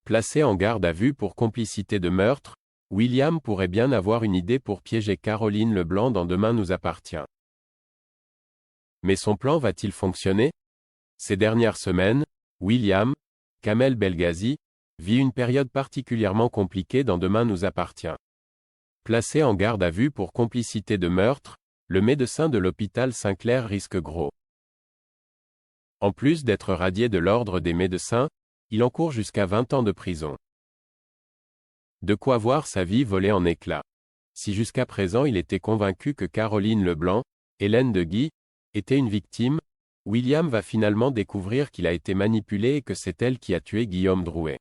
Placé en garde à vue pour complicité de meurtre, William pourrait bien avoir une idée pour piéger Caroline Leblanc dans Demain nous appartient. Mais son plan va-t-il fonctionner? Ces dernières semaines, William, Kamel Belghazi, vit une période particulièrement compliquée dans Demain nous appartient. Placé en garde à vue pour complicité de meurtre, le médecin de l'hôpital Saint-Clair risque gros. En plus d'être radié de l'ordre des médecins, il encourt jusqu'à 20 ans de prison. De quoi voir sa vie voler en éclats. Si jusqu'à présent il était convaincu que Caroline Leblanc, Hélène de Guy, était une victime, William va finalement découvrir qu'il a été manipulé et que c'est elle qui a tué Guillaume Drouet.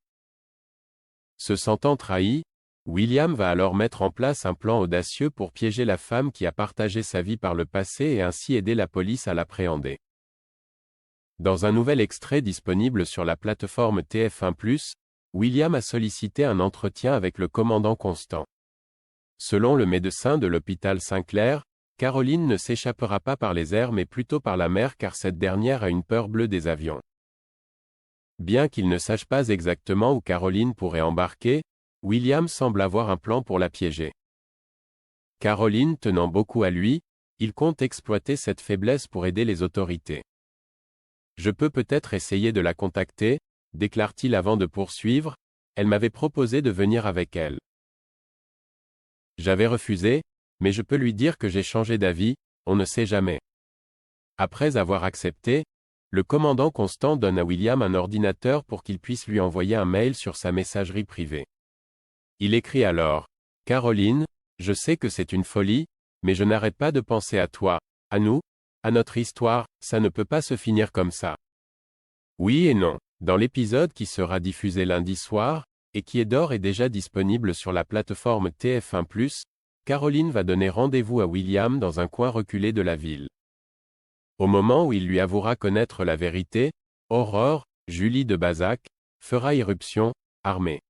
Se sentant trahi, William va alors mettre en place un plan audacieux pour piéger la femme qui a partagé sa vie par le passé et ainsi aider la police à l'appréhender. Dans un nouvel extrait disponible sur la plateforme TF1+, William a sollicité un entretien avec le commandant Constant. Selon le médecin de l'hôpital Saint-Clair, Caroline ne s'échappera pas par les airs mais plutôt par la mer car cette dernière a une peur bleue des avions. Bien qu'il ne sache pas exactement où Caroline pourrait embarquer, William semble avoir un plan pour la piéger. Caroline tenant beaucoup à lui, il compte exploiter cette faiblesse pour aider les autorités. Je peux peut-être essayer de la contacter, déclare-t-il avant de poursuivre, elle m'avait proposé de venir avec elle. J'avais refusé, mais je peux lui dire que j'ai changé d'avis, on ne sait jamais. Après avoir accepté, le commandant Constant donne à William un ordinateur pour qu'il puisse lui envoyer un mail sur sa messagerie privée. Il écrit alors, « Caroline, je sais que c'est une folie, mais je n'arrête pas de penser à toi, à nous, à notre histoire, ça ne peut pas se finir comme ça. » Oui et non. Dans l'épisode qui sera diffusé lundi soir, et qui est d'ores et déjà disponible sur la plateforme TF1+, Caroline va donner rendez-vous à William dans un coin reculé de la ville. Au moment où il lui avouera connaître la vérité, Aurore, Julie de Bazac, fera irruption, armée.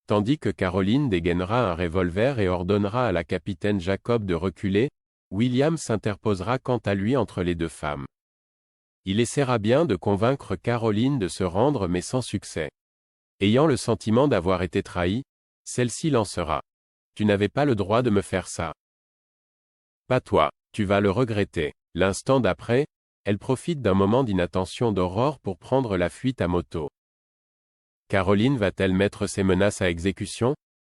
Tandis que Caroline dégainera un revolver et ordonnera à la capitaine Jacob de reculer, William s'interposera quant à lui entre les deux femmes. Il essaiera bien de convaincre Caroline de se rendre mais sans succès. Ayant le sentiment d'avoir été trahi, celle-ci lancera. « Tu n'avais pas le droit de me faire ça. »« Pas toi, tu vas le regretter. » L'instant d'après, elle profite d'un moment d'inattention d'Aurore pour prendre la fuite à moto. Caroline va-t-elle mettre ses menaces à exécution?